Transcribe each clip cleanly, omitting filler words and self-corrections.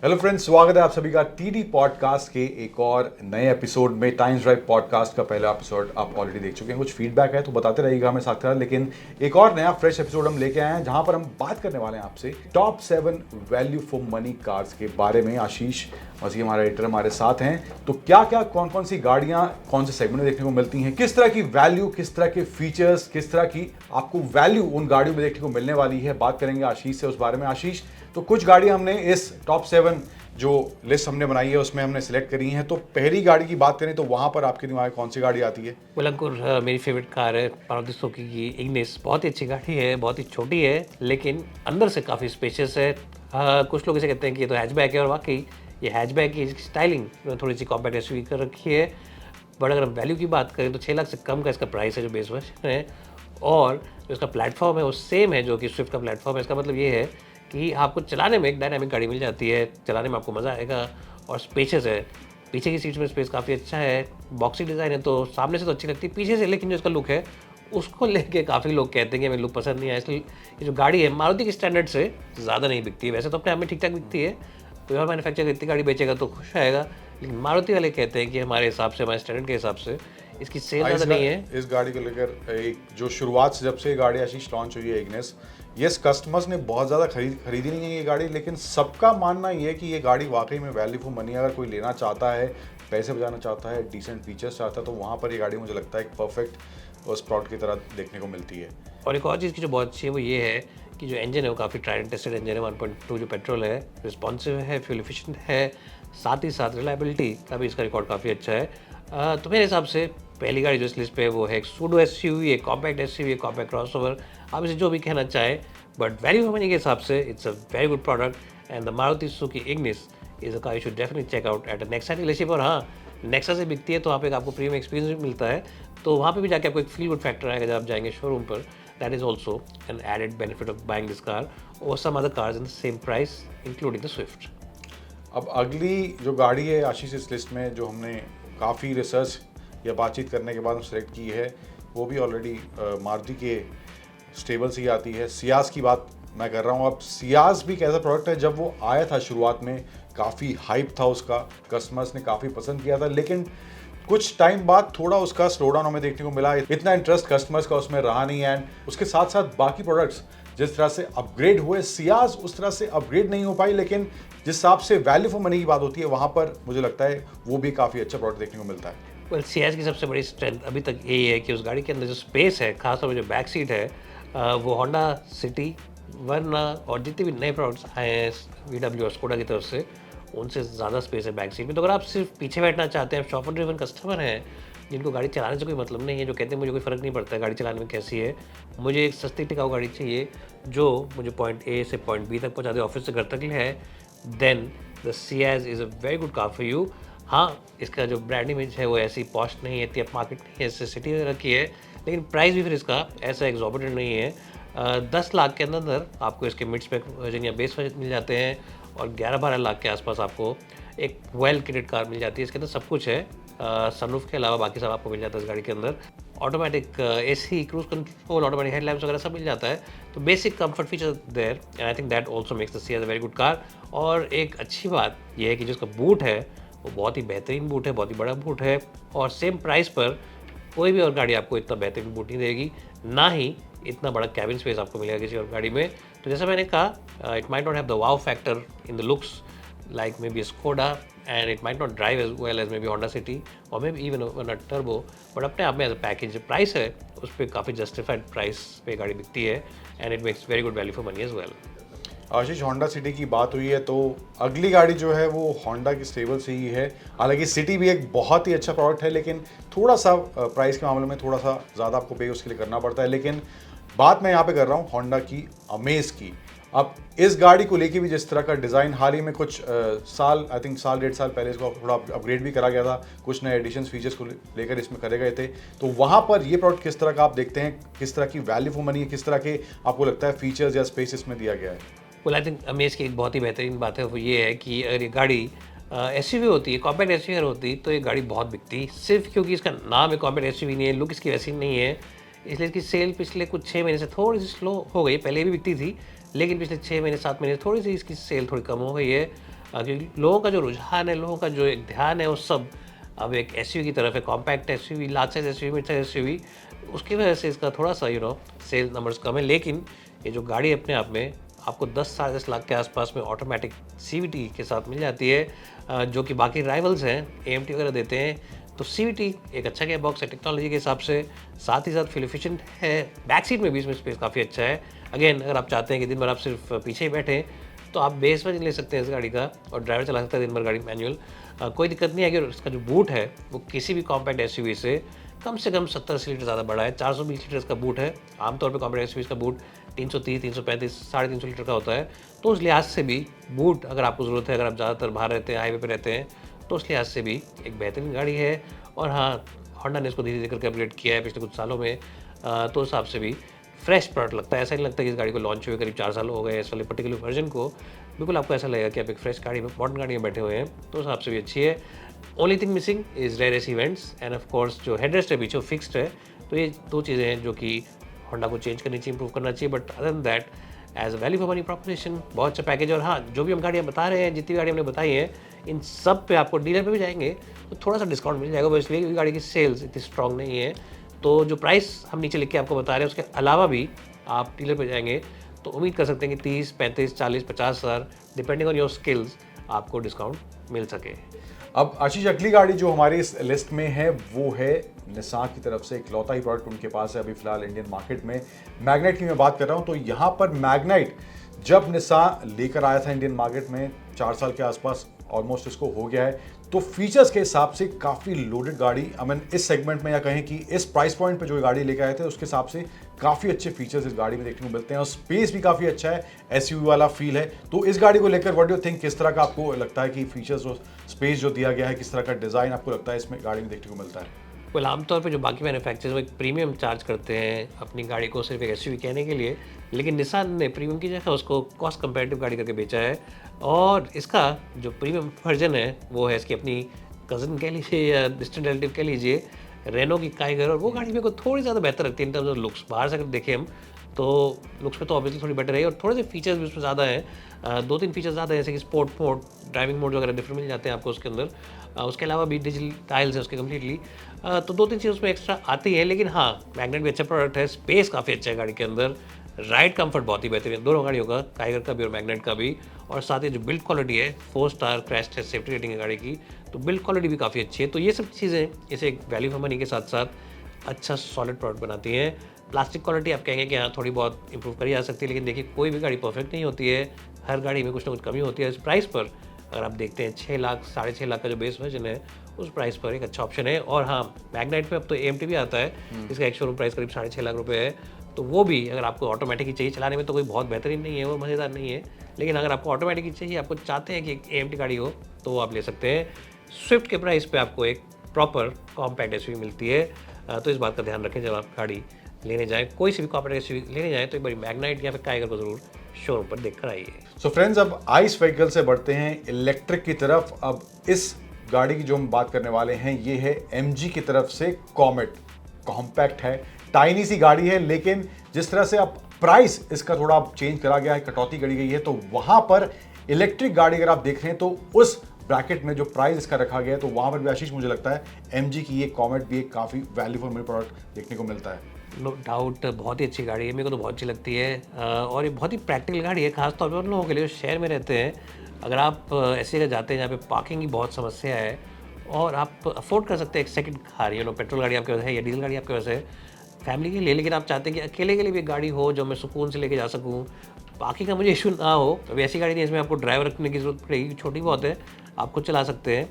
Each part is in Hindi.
हेलो फ्रेंड्स, स्वागत है आप सभी का टीडी पॉडकास्ट के एक और नए एपिसोड में। टाइम्स ड्राइव पॉडकास्ट का पहला एपिसोड आप ऑलरेडी देख चुके हैं। कुछ फीडबैक है तो बताते रहिएगा हमें साथ साथ, लेकिन एक और नया फ्रेश एपिसोड हम लेके आए हैं जहां पर हम बात करने वाले हैं आपसे top 7 value for money cars के बारे में। आशीष मसीह हमारे एडिटर हमारे साथ हैं। तो क्या क्या कौन कौन सी गाड़ियां कौन से सेगमेंट में देखने को मिलती हैं, किस तरह की वैल्यू, किस तरह के फीचर्स, किस तरह की आपको वैल्यू उन गाड़ियों में देखने को मिलने वाली है, बात करेंगे आशीष से उस बारे में। आशीष, तो कुछ गाड़ियां हमने इस टॉप 7 जो लिस्ट हमने बनाई है उसमें हमने सिलेक्ट करी हैं। तो पहली गाड़ी की बात करें तो वहां पर आपके दिमाग में कौन सी गाड़ी आती है? अंकुर, मेरी फेवरेट कार है मारुति सुजुकी की इग्निस। बहुत ही अच्छी गाड़ी है, बहुत ही छोटी है लेकिन अंदर से काफ़ी स्पेशियस है। कुछ लोग इसे कहते हैं कि ये तो हैचबैक है, और वाकई ये हैचबैक की स्टाइलिंग थोड़ी सी कॉम्पैक्ट एसयूवी कर रखी है। बट अगर हम वैल्यू की बात करें तो 6 लाख से कम का इसका प्राइस है जो बेस वर्जन है, और जो इसका प्लेटफॉर्म है वो सेम है जो कि स्विफ्ट का प्लेटफॉर्म है। इसका मतलब ये है कि आपको चलाने में एक डायनामिक गाड़ी मिल जाती है, चलाने में आपको मज़ा आएगा, और स्पेशियस है। पीछे की सीट्स में स्पेस काफ़ी अच्छा है। बॉक्सी डिज़ाइन है तो सामने से तो अच्छी लगती है, पीछे से लेकिन जो इसका लुक है उसको लेके काफ़ी लोग कहते हैं कि हमें लुक पसंद नहीं आया। इसलिए ये जो गाड़ी है मारुति के स्टैंडर्ड से ज़्यादा नहीं बिकती है। वैसे तो अपने आप में ठीक ठाक बिकती है, कोई और मैन्युफैक्चरर इतनी गाड़ी बेचेगा तो खुश आएगा, लेकिन मारुति वाले कहते हैं कि हमारे हिसाब से, हमारे स्टैंडर्ड के हिसाब से इसकी सेल ज़्यादा नहीं है। इस गाड़ी को लेकर एक जो शुरुआत से जब से ये गाड़ी आशीष लॉन्च हुई है इग्निस, यस कस्टमर्स ने बहुत ज़्यादा खरीदी नहीं है ये गाड़ी, लेकिन सबका मानना ये है कि ये गाड़ी वाकई में वैल्यू फॉर मनी अगर कोई लेना चाहता है, पैसे बचाना चाहता है, डिसेंट फीचर्स चाहता है, तो वहाँ पर ये गाड़ी मुझे लगता है एक परफेक्ट उस प्रोडक्ट की तरह देखने को मिलती है। और एक और चीज़ की जो बहुत अच्छी है वो ये है कि जो इंजन है वो काफ़ी ट्राइड एंड टेस्टेड इंजन है। 1.2 जो पेट्रोल है, रिस्पॉन्सिव है, फ्यूल एफिशिएंट है, साथ ही साथ रिलायबिलिटी का भी इसका रिकॉर्ड काफ़ी अच्छा है। तो मेरे हिसाब से पहली गाड़ी जो इस लिस्ट पे है वो है एक सूडो एसयूवी, एक कॉम्पैक्ट एसयूवी, एक कॉम्पैक्ट क्रॉसओवर, आप इसे जो भी कहना चाहें, बट वैल्यू फॉर मनी के हिसाब से it's a very good product. And the Maruti Suzuki Ignis is a car you should definitely check out at a Nexa dealership. और हाँ, नेक्सा से बिकती है तो वहाँ पे आपको प्रीमियम एक्सपीरियंस भी मिलता है, तो वहाँ पे भी जाके आपको एक फील गुड फैक्टर आएगा जब आप जाएंगे शोरूम पर। That is also an added benefit of buying this car और some other cars in the same price including the Swift. अब अगली जो गाड़ी है आशीष इस लिस्ट में, जो हमने काफ़ी रिसर्च या बातचीत करने के बाद हम सेलेक्ट की है, वो भी ऑलरेडी मारुति के स्टेबल से ही आती है। सियाज की बात मैं कर रहा हूँ। अब सियाज भी एक ऐसा प्रोडक्ट है, जब वो आया था शुरुआत में काफ़ी हाइप था उसका, कस्टमर्स ने काफ़ी पसंद किया था, लेकिन कुछ टाइम बाद थोड़ा उसका स्लो डाउन हमें देखने को मिला। इतना इंटरेस्ट कस्टमर्स का उसमें रहा नहीं, एंड उसके साथ साथ बाकी प्रोडक्ट्स जिस तरह से अपग्रेड हुए, सियाज उस तरह से अपग्रेड नहीं हो पाई। लेकिन जिस हिसाब से वैल्यू फॉर मनी की बात होती है वहाँ पर मुझे लगता है वो भी काफ़ी अच्छा प्रोडक्ट देखने को मिलता है। वेल, सियाज की सबसे बड़ी स्ट्रेंथ अभी तक यही है कि उस गाड़ी के अंदर जो स्पेस है, खासतौर पर जो बैक सीट है, वो होंडा सिटी, वरना और जितने भी नए प्रोडक्ट्स आए हैं VW और स्कोडा की तरफ से, उनसे ज़्यादा स्पेस है बैक सीट में। तो अगर आप सिर्फ पीछे बैठना चाहते हैं, शॉफर ड्रिवन कस्टमर हैं जिनको गाड़ी चलाने से कोई मतलब नहीं है, जो कहते हैं मुझे कोई फ़र्क नहीं पड़ता है गाड़ी चलाने में कैसी है, मुझे एक सस्ती टिकाऊ गाड़ी चाहिए जो मुझे पॉइंट ए से पॉइंट बी तक पहुँचा दे, ऑफिस से घर तक है, then the Ciaz is a very good car for you. हाँ, इसका जो ब्रांड इमेज है वो ऐसी पॉस्ट नहीं है, इतनी अप मार्केट नहीं है, ऐसे सिटी वगैरह की है, लेकिन प्राइस भी फिर इसका ऐसा एग्जॉर्बिटेंट नहीं है। 10 लाख के अंदर आपको इसके मिड स्पेक वर्जन या बेस वर्जन मिल जाते हैं, और 11-12 लाख के आसपास आपको एक वेल किटेड कार मिल जाती है। इसके अंदर सब कुछ है, सनरूफ के अलावा बाकी सब आपको मिल जाता है इस गाड़ी के अंदर। Automatic AC, cruise control, automatic headlamps वगैरह सब मिल जाता है, तो basic comfort feature there, and I think that also makes the Ciaz a very good car. और एक अच्छी बात यह है कि जिसका बूट है वो बहुत ही बेहतरीन बूट है, बहुत ही बड़ा बूट है, और सेम प्राइस पर कोई भी और गाड़ी आपको इतना बेहतरीन बूट नहीं देगी, ना ही इतना बड़ा कैबिन स्पेस आपको मिलेगा किसी और गाड़ी में। तो जैसा मैंने कहा, it might not have the wow factor in the looks like maybe a Skoda, and it might not drive as well as maybe Honda City or maybe even a Turbo, but अपने आप में एज अ पैकेज प्राइस है उस पर काफ़ी जस्टिफाइड प्राइस पे गाड़ी बिकती है, and it makes very good value for money as well. Ashish, Honda City की बात हुई है तो अगली गाड़ी जो है वो होंडा की स्टेबल से ही है। हालांकि सिटी भी एक बहुत ही अच्छा प्रोडक्ट है, लेकिन थोड़ा सा प्राइस के मामले में थोड़ा सा ज़्यादा आपको पे उसके लिए करना पड़ता है। लेकिन बात मैं यहाँ पे कर रहा हूँ होंडा की अमेज की। अब इस गाड़ी को लेके भी जिस तरह का डिज़ाइन हाल ही में कुछ साल, आई थिंक साल 1.5 साल पहले इसको थोड़ा अपग्रेड भी करा गया था, कुछ नए एडिशंस फीचर्स को लेकर इसमें करे गए थे। तो वहाँ पर ये प्रोडक्ट किस तरह का आप देखते हैं, किस तरह की वैल्यू फॉर मनी है, किस तरह के आपको लगता है फीचर्स या स्पेस इसमें दिया गया है? वेल, आई थिंक अमेज की एक बहुत ही बेहतरीन बात है वो ये है कि अगर ये गाड़ी एसयूवी होती है, कॉम्पैक्ट एसयूवी होती, तो ये गाड़ी बहुत बिकती, सिर्फ क्योंकि इसका नाम है कॉम्पैक्ट एसयूवी नहीं है, लुक इसकी वैसी नहीं है, इसलिए इसकी सेल पिछले कुछ 6 महीने से थोड़ी सी स्लो हो गई। पहले भी बिकती थी, लेकिन पिछले 6 महीने 7 महीने से थोड़ी सी इसकी सेल थोड़ी कम हो गई है, क्योंकि लोगों का जो रुझान है, लोगों का जो एक ध्यान है, वो सब अब एक एसयूवी की तरफ है, compact SUV, large size SUV, mid size SUV. उसकी वजह से इसका थोड़ा सा सेल नंबर्स कम है। लेकिन ये जो गाड़ी अपने आप में आपको 10 साढ़े 10 लाख के आसपास में ऑटोमेटिक सीवीटी के साथ मिल जाती है, जो कि बाकी राइवल्स हैं एएमटी वगैरह देते हैं। तो सीवीटी एक अच्छा गेयर बॉक्स है टेक्नोलॉजी के हिसाब से, साथ ही साथ फ्यूल एफिशिएंट है, बैक सीट में भी इसमें स्पेस काफ़ी अच्छा है। अगेन, अगर आप चाहते हैं कि दिन भर आप सिर्फ पीछे ही बैठें, तो आप बेस वर्जन ले सकते हैं इस गाड़ी का, और ड्राइवर चला सकता है दिन भर गाड़ी मैनुअल, कोई दिक्कत नहीं है। अगर इसका जो बूट है वो किसी भी कॉम्पैक्ट एसयूवी से कम 70-80 लीटर ज़्यादा बड़ा है, 420 लीटर इसका बूट है। आमतौर पे कॉम्पैक्ट एसयूवी का बूट 330, 335, 350 लीटर का होता है। तो उस लिहाज से भी बूट अगर आपको ज़रूरत है, अगर आप ज़्यादातर बाहर रहते हैं, हाईवे पे रहते हैं, तो उस लिहाज से भी एक बेहतरीन गाड़ी है। और हाँ, होंडा ने इसको धीरे धीरे करके अपग्रेड किया है पिछले कुछ सालों में, तो उस हिसाब से भी फ्रेश प्रोडक्ट लगता है। ऐसा नहीं लगता कि इस गाड़ी को लॉन्च हुए करीब 4 साल हो गए इस वाले पर्टिकुलर वर्जन को। बिल्कुल आपको ऐसा लगेगा कि आप एक फ्रेश गाड़ी में, मॉडर्न गाड़ी में बैठे हुए हैं, तो उस हिसाब से भी अच्छी है। Only thing missing is rear AC vents, and of course जो हेडरेस्ट है पीछे वो फिक्स्ड है। तो ये 2 चीज़ें हैं जो कि होंडा को चेंज करनी चाहिए, इंप्रूव करना चाहिए। But other than that, as a value for money proposition बहुत अच्छा पैकेज है। और हाँ, जो भी हम गाड़ियाँ बता रहे हैं, जितनी गाड़ी हमने बताई हैं, इन सब पे आपको डीलर पे भी जाएंगे तो थोड़ा सा डिस्काउंट मिल जाएगा, इसलिए क्योंकि गाड़ी की सेल्स इतनी स्ट्रॉन्ग नहीं है। तो जो प्राइस हम नीचे लिख के आपको बता रहे हैं, उसके अलावा भी आप डीलर पे जाएंगे तो उम्मीद कर सकते हैं कि 30, 35, 40, 50 हज़ार डिपेंडिंग ऑन योर स्किल्स आपको डिस्काउंट मिल सके। अब आशीष, अगली गाड़ी जो हमारी इस लिस्ट में है वो है निसान की तरफ से इकलौता ही प्रोडक्ट उनके पास है अभी फिलहाल इंडियन मार्केट में। मैग्नाइट की मैं बात कर रहा हूँ। तो यहाँ पर मैग्नाइट जब निसान लेकर आया था इंडियन मार्केट में 4 साल के आसपास ऑलमोस्ट इसको हो गया है, तो फीचर्स के हिसाब से काफ़ी लोडेड गाड़ी, आई मीन इस सेगमेंट में या कहें कि इस प्राइस पॉइंट पे जो गाड़ी लेकर आए थे उसके हिसाब से काफ़ी अच्छे फीचर्स इस गाड़ी में देखने को मिलते हैं, और स्पेस भी काफ़ी अच्छा है, एसयूवी वाला फील है। तो इस गाड़ी को लेकर व्हाट डू यू थिंक, किस तरह का आपको लगता है कि फीचर्स और स्पेस जो दिया गया है, किस तरह का डिज़ाइन आपको लगता है इसमें गाड़ी में देखने को मिलता है? वेल, आमतौर पे जो बाकी मैन्युफैक्चरर्स वो एक प्रीमियम चार्ज करते हैं अपनी गाड़ी को सिर्फ एक एसयूवी कहने के लिए, लेकिन निसान ने प्रीमियम की जगह उसको कॉस्ट कंपैरेटिव गाड़ी करके बेचा है। और इसका जो प्रीमियम वर्जन है वो है इसकी अपनी कज़न कह लीजिए या डिस्टेंट रिलेटिव कह लीजिए, रेनो की काइगर। और वो गाड़ी मेरे को थोड़ी ज़्यादा बेहतर लगती है इन टर्म्स ऑफ लुक्स। बाहर से अगर देखें हम तो लुक्स पे तो ऑब्वियसली थोड़ी बेटर है, और थोड़े से फीचर्स भी उसमें ज़्यादा हैं, 2-3 फीचर्स ज़्यादा है, जैसे कि स्पोर्ट मोड, ड्राइविंग मोड वगैरह डिफरेंट मिल जाते हैं आपको उसके अंदर। उसके अलावा भी डिजिटल टाइल्स है उसके कम्प्लीटली, तो 2-3 चीज़ उसमें एक्स्ट्रा आती है। लेकिन हाँ, मैग्नेट भी अच्छा प्रोडक्ट है, स्पेस काफ़ी अच्छा है गाड़ी के अंदर, राइड कंफर्ट बहुत ही बेहतरीन है दोनों गाड़ियों का, टाइगर का भी और मैग्नेट का भी। और साथ ही जो बिल्ड क्वालिटी है, 4 star crash test safety rating है गाड़ी की, तो बिल्ड क्वालिटी भी काफ़ी अच्छी है। तो ये सब चीज़ें इसे एक वैल्यू फॉर मनी के साथ साथ अच्छा सॉलिड प्रोडक्ट बनाती हैं। प्लास्टिक क्वालिटी आप कहेंगे कि हाँ थोड़ी बहुत इंप्रूव करी जा सकती है, लेकिन देखिए कोई भी गाड़ी परफेक्ट नहीं होती है, हर गाड़ी में कुछ ना कुछ कमी होती है। इस प्राइस पर अगर आप देखते हैं 6 लाख, 6.5 लाख का जो बेस वर्जन है, उस प्राइस पर एक अच्छा ऑप्शन है। और हाँ, मैग्नाइट में अब तो एएमटी भी आता है, इसका एक शोरूम प्राइस करीब 6.5 लाख रुपए है। तो वो भी अगर आपको ऑटोमेटिक ही चाहिए, चलाने में तो कोई बहुत बेहतरीन नहीं है, वो मज़ेदार नहीं है, लेकिन अगर आपको ऑटोमेटिक ही चाहिए, आपको चाहते हैं कि एक एएमटी गाड़ी हो, तो वो आप ले सकते हैं। स्विफ्ट के प्राइस पे आपको एक प्रॉपर कॉम्पैक्ट एसयूवी मिलती है, तो इस बात का ध्यान रखें जब आप गाड़ी लेने जाएं, कोई सी भी कॉम्पैक्ट एसयूवी लेने जाएं, तो एक बार मैग्नाइट या फिर टाइगर को ज़रूर शोरूम पर देख कर आइए। सो फ्रेंड्स, अब आइस व्हीकल से बढ़ते हैं इलेक्ट्रिक की तरफ। अब इस गाड़ी की जो हम बात करने वाले हैं ये है एमजी की तरफ से कॉमेट। कॉम्पैक्ट है, टाइनी सी गाड़ी है, लेकिन जिस तरह से अब प्राइस इसका थोड़ा चेंज करा गया है, कटौती करी गई है, तो वहां पर इलेक्ट्रिक गाड़ी अगर आप देख रहे हैं तो उस ब्रैकेट में जो प्राइस इसका रखा गया है, तो वहां पर भी आशीष मुझे लगता है एमजी की ये कॉमेट भी एक काफ़ी वैल्यू फॉर मनी प्रोडक्ट देखने को मिलता है। नो डाउट बहुत ही अच्छी गाड़ी है, मेरे को तो बहुत अच्छी लगती है, और ये बहुत ही प्रैक्टिकल गाड़ी है, खासतौर पर उन लोगों के लिए जो शहर में रहते हैं। अगर आप ऐसी जगह जाते हैं जहाँ पे पार्किंग की बहुत समस्या है और आप अफोर्ड कर सकते हैं एक सेकंड कार, पेट्रोल गाड़ी आपके पास है या डीजल गाड़ी आपके पास है फैमिली के लिए, लेकिन आप चाहते हैं कि अकेले के लिए भी एक गाड़ी हो जो मैं सुकून से लेके जा सकूँ, बाकी का मुझे इशू ना हो। अभी ऐसी गाड़ी नहीं इसमें आपको ड्राइवर रखने की ज़रूरत पड़ेगी, छोटी बहुत है, आप खुद चला सकते हैं।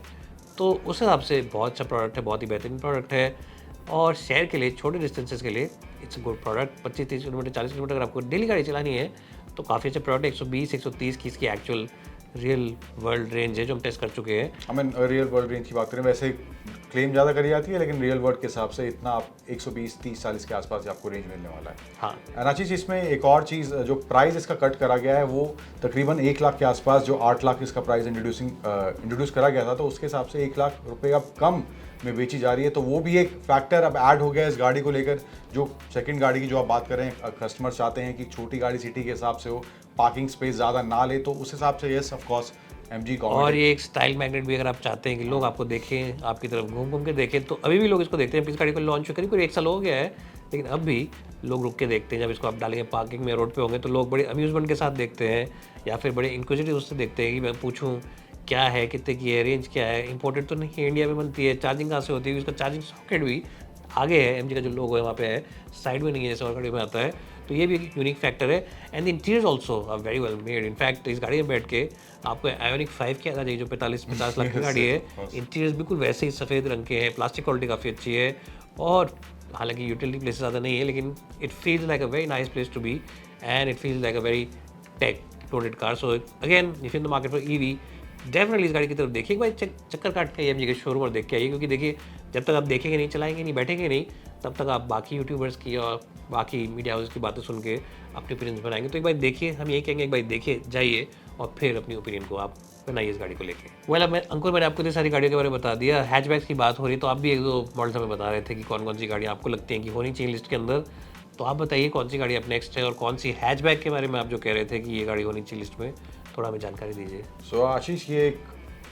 तो उस हिसाब से बहुत अच्छा प्रोडक्ट है, बहुत ही बेहतरीन प्रोडक्ट है। और शहर के लिए, छोटे डिस्टेंसेस के लिए it's a good product. 25-30 kilometre, 40 kilometre अगर आपको डेली गाड़ी चलानी है तो काफ़ी अच्छा प्रोडक्ट है। 120-130 की इसकी एक्चुअल रियल वर्ल्ड रेंज है जो हम टेस्ट कर चुके हैं। हमें रियल वर्ल्ड रेंज की बात करें, वैसे क्लेम ज़्यादा करी जाती है, लेकिन रियल वर्ल्ड के हिसाब से इतना आप 120, 30, 40 के आसपास आपको रेंज मिलने वाला है। हाँ, एंड अच्छी चीज़ इसमें एक और चीज़, जो प्राइस इसका कट करा गया है वो तकरीबन 1 लाख के आसपास, जो 8 लाख इसका प्राइस इंट्रोड्यूस करा गया था, तो उसके हिसाब से 1 लाख रुपये अब कम में बेची जा रही है। तो वो भी एक फैक्टर अब ऐड हो गया है इस गाड़ी को लेकर। जो सेकंड गाड़ी की जो आप बात कर रहे हैं, कस्टमर चाहते हैं कि छोटी गाड़ी सिटी के हिसाब से हो, पार्किंग स्पेस ज़्यादा ना ले, तो उस हिसाब से यस ऑफ कोर्स MG और ये एक स्टाइल मैग्नेट भी, अगर आप चाहते हैं कि लोग आपको देखें, आपकी तरफ घूम घूम के देखें, तो अभी भी लोग इसको देखते हैं। इस गाड़ी को लॉन्च हुए करीब 1 साल हो गया है, लेकिन अब भी लोग रुक के देखते हैं। जब इसको आप डालेंगे पार्किंग में, रोड पे होंगे, तो लोग बड़े अम्यूजमेंट के साथ देखते हैं, या फिर बड़े इंक्विजिटिव उससे देखते हैं कि मैं पूछूं क्या है, कितने की है, रेंज क्या है, इंपोर्टेड तो नहीं है, इंडिया में बनती है, चार्जिंग कहाँ से होती है, इसका चार्जिंग सॉकेट भी आगे है, MG का जो लोगो है वहाँ पे है, साइड में नहीं है जैसे और गाड़ी में आता है। तो ये भी एक यूनिक फैक्टर है। And the interiors also are very well made. In fact इस गाड़ी में बैठ के आपको आयोनिक 5 की आना चाहिए, जो 45-50 लाख की गाड़ी है। इंटीरियर्स बिल्कुल वैसे ही सफ़ेद रंग के हैं, प्लास्टिक क्वालिटी काफ़ी अच्छी है, और हालांकि यूटिलिटी प्लेस ज़्यादा नहीं है, लेकिन it feels like a very nice place to be, and it feels like a very tech loaded car. So again if in the market for EV, definitely इस गाड़ी की तरफ देखिए, एक बार चक्कर काट के MG के शोरूम और देख के आइए, क्योंकि देखिए जब तक आप देखेंगे नहीं, चलाएंगे नहीं, बैठेंगे नहीं, तब तक आप बाकी यूट्यूबर्स की और बाकी मीडिया हाउस की बातें सुन के अपने ओपिनियंस बनाएंगे। तो एक बार देखिए, हम यही कहेंगे, एक बार देखिए जाइए और फिर अपनी ओपिनियन को आप बनाइए इस गाड़ी को लेके। वेल, अब मैंने आपको इतनी सारी गाड़ियों के बारे में बता दिया। हैचबैक्स की बात हो रही, तो आप भी 1-2 मॉडल्स हमें बता रहे थे कि कौन कौन सी गाड़ियाँ आपको लगती हैं कि होनी चाहिए लिस्ट के अंदर। तो आप बताइए कौन सी गाड़ी अब नेक्स्ट है, और कौन सी हैचबैक के बारे में आप जो कह रहे थे कि ये गाड़ी होनी चाहिए लिस्ट में, थोड़ा हमें जानकारी दीजिए। सो आशीष, ये एक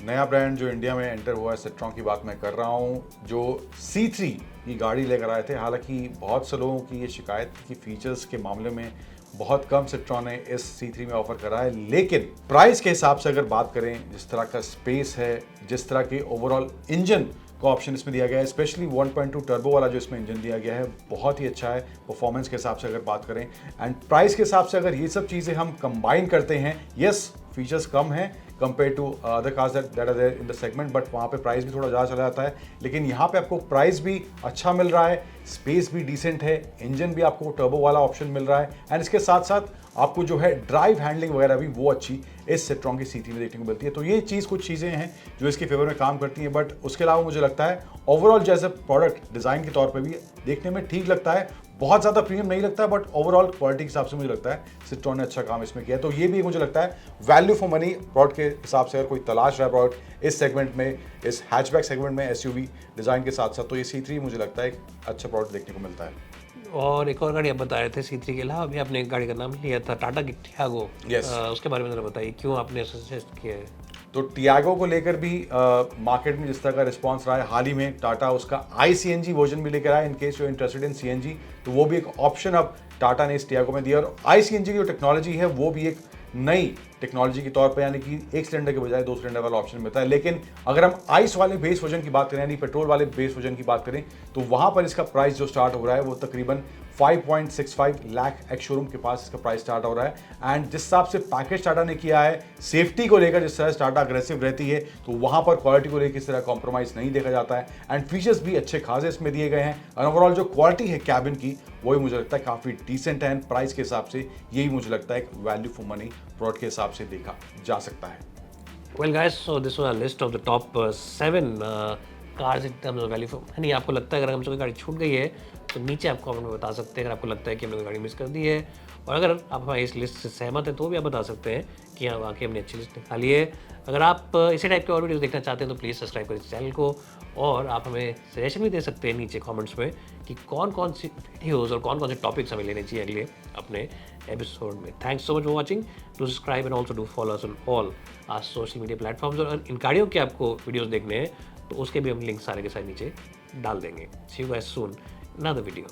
नया ब्रांड जो इंडिया में एंटर हुआ है, सिट्रॉन की बात मैं कर रहा हूँ, जो C3 की गाड़ी लेकर आए थे। हालांकि बहुत से लोगों की ये शिकायत थी कि फीचर्स के मामले में बहुत कम सिट्रॉन ने इस C3 में ऑफर करा है, लेकिन प्राइस के हिसाब से अगर बात करें, जिस तरह का स्पेस है, जिस तरह के ओवरऑल इंजन का ऑप्शन इसमें दिया गया है, स्पेशली 1.2 टर्बो वाला जो इसमें इंजन दिया गया है, बहुत ही अच्छा है परफॉर्मेंस के हिसाब से अगर बात करें। एंड प्राइस के हिसाब से अगर ये सब चीज़ें हम कंबाइन करते हैं, यस फीचर्स कम हैं compare to other cars that are there in the segment, but वहाँ पे प्राइस भी थोड़ा ज़्यादा चला जाता है। लेकिन यहाँ पे आपको प्राइस भी अच्छा मिल रहा है, स्पेस भी डिसेंट है, इंजन भी आपको टर्बो वाला ऑप्शन मिल रहा है, एंड इसके साथ साथ आपको जो है ड्राइव हैंडलिंग वगैरह भी वो अच्छी इस सिट्रॉन की C3 में देखने को मिलती है। तो ये चीज़, कुछ चीज़ें हैं जो इसके फेवर में काम करती हैं, बट उसके अलावा मुझे लगता है ओवरऑल जैसे प्रोडक्ट डिज़ाइन के तौर पे भी देखने में ठीक लगता है। बहुत ज़्यादा प्रीमियम नहीं लगता है, बट ओवरऑल क्वालिटी के हिसाब से मुझे लगता है सिट्रॉन ने अच्छा काम इसमें किया है। तो ये भी मुझे लगता है वैल्यू फॉर मनी प्रोडक्ट के हिसाब से, अगर कोई तलाश रहा है प्रोडक्ट इस सेगमेंट में, इस हैचबैक सेगमेंट में SUV डिज़ाइन के साथ साथ, तो ये C3 मुझे लगता है एक अच्छा प्रोडक्ट देखने को मिलता है। और एक और गाड़ी आप बता रहे थे C3 के अलावा, अभी आपने एक गाड़ी का नाम लिया था, टाटा की टियागो। Yes. उसके बारे में ज़रा बताइए, क्यों आपने सजेस्ट किया है? तो टियागो को लेकर भी मार्केट में जिस तरह का रिस्पांस रहा है, हाल ही में टाटा उसका iCNG वर्जन भी लेकर आया। In case you interested in CNG, तो वो भी एक ऑप्शन अब टाटा ने इस टियागो में दिया। और iCNG की जो टेक्नोलॉजी है वो भी एक नई टेक्नोलॉजी के तौर पे, यानी कि 1 सिलेंडर के बजाय 2 सिलेंडर वाला ऑप्शन मिलता है। लेकिन अगर हम आइस वाले बेस वर्जन की बात करें, यानी पेट्रोल वाले बेस वर्जन की बात करें, तो वहां पर इसका प्राइस जो स्टार्ट हो रहा है वो तकरीबन 5.65 लाख एक्स शोरूम के पास इसका प्राइस स्टार्ट हो रहा है। एंड जिस हिसाब से पैकेज टाटा ने किया है सेफ्टी को लेकर, जिस तरह से टाटा अग्रेसिव रहती है, तो वहां पर क्वालिटी को लेकर इस तरह कॉम्प्रोमाइज नहीं देखा जाता है। एंड फीचर्स भी अच्छे खासे इसमें दिए गए हैं, और ओवरऑल जो क्वालिटी है कैबिन की, वही मुझे लगता है काफ़ी डिसेंट है। एंड प्राइस के हिसाब से यही मुझे लगता है एक वैल्यू फॉर मनी प्रोडक्ट के हिसाब से देखा जा सकता है। Well guys, so this was a list of the top 7 cars in terms of value for money। आपको लगता है अगर हमसे कोई गाड़ी छूट गई है तो नीचे आप कमेंट में बता सकते हैं, अगर आपको लगता है कि हमने कोई गाड़ी मिस कर दी है। और अगर आप हमारी इस लिस्ट से सहमत हैं तो भी आप बता सकते हैं कि हाँ वाकई हमने अच्छी लिस्ट निकाली है। अगर आप इसी टाइप के और वीडियोस देखना चाहते हैं तो प्लीज़ सब्सक्राइब करें इस चैनल को, और आप हमें सजेशन भी दे सकते हैं नीचे कमेंट्स में कि कौन कौन सी वीडियोज़ और कौन कौन से टॉपिक्स हमें लेने चाहिए अगले अपने एपिसोड में। Thanks so much for watching, to subscribe and also do follow us on all our social media platforms. और इन गाड़ियों के आपको वीडियोस देखने हैं तो उसके भी हम लिंक सारे के सारे नीचे डाल देंगे। See you guys soon, another video।